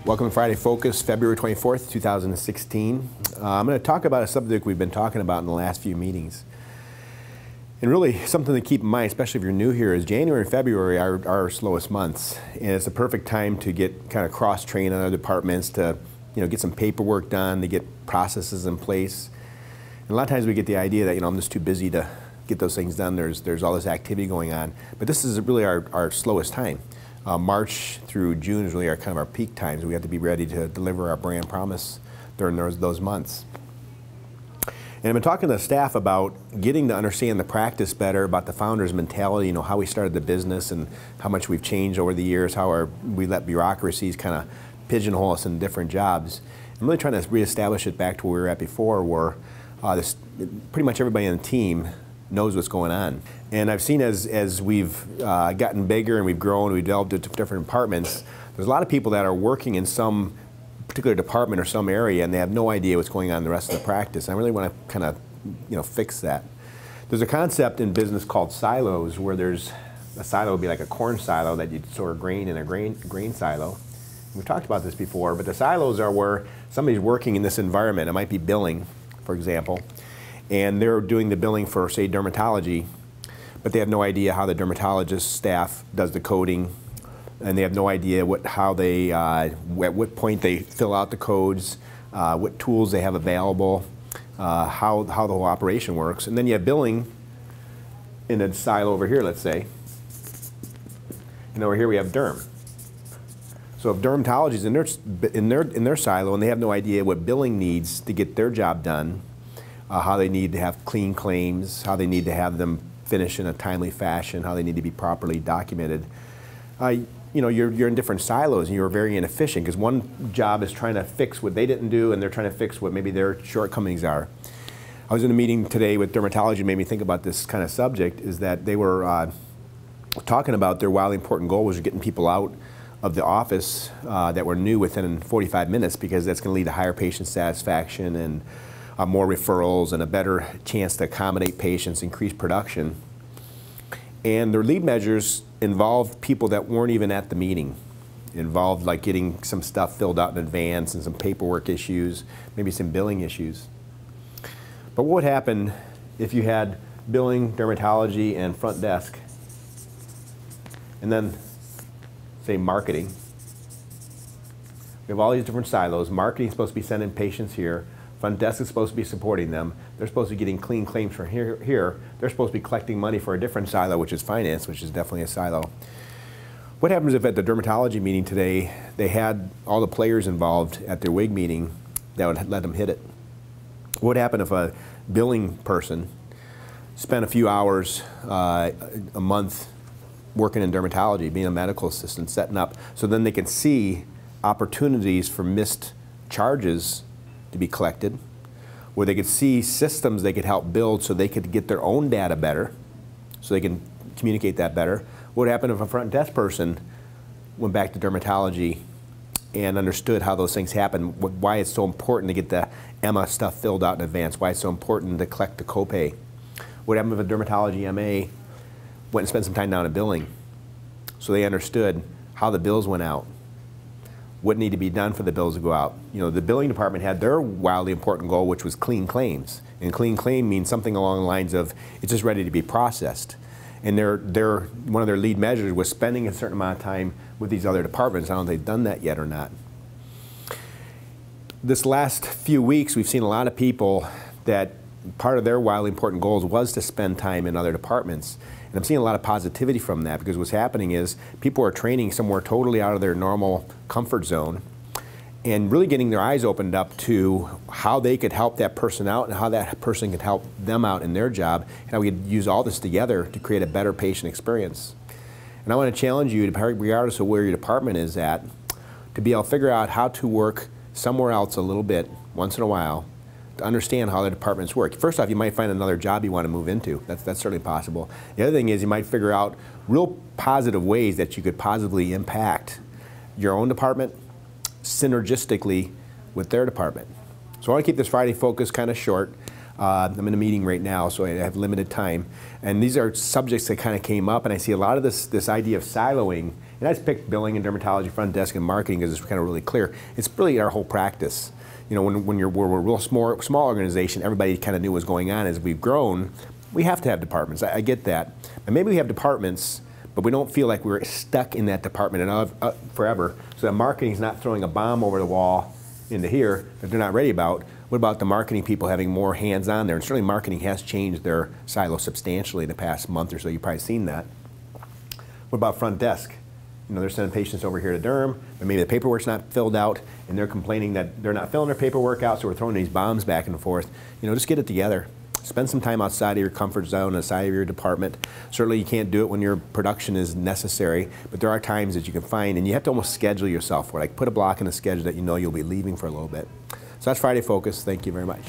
Welcome to Friday Focus, February 24th, 2016. I'm going to talk about a subject we've been talking about in the last few meetings. And really, something to keep in mind, especially if you're new here, is January and February are our slowest months. And it's a perfect time to get kind of cross-trained on other departments, to get some paperwork done, to get processes in place. And a lot of times we get the idea that, I'm just too busy to get those things done. There's all this activity going on. But this is really our slowest time. March through June is really our peak times. We have to be ready to deliver our brand promise during those months. And I've been talking to the staff about getting to understand the practice better, about the founder's mentality, how we started the business and how much we've changed over the years, how we let bureaucracies kind of pigeonhole us in different jobs. I'm really trying to reestablish it back to where we were at before, where pretty much everybody on the team knows what's going on. And I've seen as we've gotten bigger and we've grown, we've developed into different departments, there's a lot of people that are working in some particular department or some area and they have no idea what's going on in the rest of the practice. And I really want to kind of fix that. There's a concept in business called silos, where there's a silo would be like a corn silo that you'd store grain in a grain silo. We've talked about this before, but the silos are where somebody's working in this environment. It might be billing, for example, and they're doing the billing for, say, dermatology, but they have no idea how the dermatologist staff does the coding, and they have no idea at what point they fill out the codes, what tools they have available, how the whole operation works. And then you have billing in a silo over here, let's say, and over here we have derm. So if dermatology is in their silo and they have no idea what billing needs to get their job done, how they need to have clean claims, how they need to have them finish in a timely fashion, how they need to be properly documented, you're in different silos and you're very inefficient, because one job is trying to fix what they didn't do and they're trying to fix what maybe their shortcomings are. I was in a meeting today with dermatology, made me think about this kind of subject, is that they were talking about their wildly important goal was getting people out of the office that were new within 45 minutes, because that's going to lead to higher patient satisfaction and more referrals and a better chance to accommodate patients, increase production. And their lead measures involved people that weren't even at the meeting. Involved like getting some stuff filled out in advance and some paperwork issues, maybe some billing issues. But what would happen if you had billing, dermatology, and front desk, and then, say, marketing? We have all these different silos. Marketing is supposed to be sending patients here. Front desk is supposed to be supporting them. They're supposed to be getting clean claims from here. They're supposed to be collecting money for a different silo, which is finance, which is definitely a silo. What happens if at the dermatology meeting today, they had all the players involved at their WIG meeting that would let them hit it? What would happen if a billing person spent a few hours a month working in dermatology, being a medical assistant, setting up, so then they could see opportunities for missed charges to be collected, where they could see systems they could help build so they could get their own data better, so they can communicate that better. What would happen if a front desk person went back to dermatology and understood how those things happen, why it's so important to get the EMA stuff filled out in advance, why it's so important to collect the copay? What would happen if a dermatology MA went and spent some time down in billing, so they understood how the bills went out, what needed to be done for the bills to go out? The billing department had their wildly important goal, which was clean claims. And clean claim means something along the lines of it's just ready to be processed. And one of their lead measures was spending a certain amount of time with these other departments. I don't know if they've done that yet or not. This last few weeks, we've seen a lot of people that part of their wildly important goals was to spend time in other departments. And I'm seeing a lot of positivity from that, because what's happening is people are training somewhere totally out of their normal comfort zone and really getting their eyes opened up to how they could help that person out and how that person could help them out in their job, and how we could use all this together to create a better patient experience. And I want to challenge you, regardless of where your department is at, to be able to figure out how to work somewhere else a little bit, once in a while, to understand how the departments work. First off, you might find another job you want to move into. That's certainly possible. The other thing is you might figure out real positive ways that you could positively impact your own department synergistically with their department. So I want to keep this Friday focus kind of short. I'm in a meeting right now, so I have limited time. And these are subjects that kind of came up, and I see a lot of this idea of siloing. And I just picked billing and dermatology, front desk, and marketing because it's kind of really clear. It's really our whole practice. You know, when we're a real small organization, everybody kind of knew what was going on. As we've grown, we have to have departments. I get that. And maybe we have departments, but we don't feel like we're stuck in that department forever. So that marketing's not throwing a bomb over the wall into here that they're not ready about. What about the marketing people having more hands on there? And certainly marketing has changed their silo substantially in the past month or so. You've probably seen that. What about front desk? You know, they're sending patients over here to derm, but maybe the paperwork's not filled out, and they're complaining that they're not filling their paperwork out, so we're throwing these bombs back and forth. You know, just get it together. Spend some time outside of your comfort zone, outside of your department. Certainly you can't do it when your production is necessary, but there are times that you can find, and you have to almost schedule yourself for it. Like put a block in the schedule that you know you'll be leaving for a little bit. So that's Friday Focus. Thank you very much.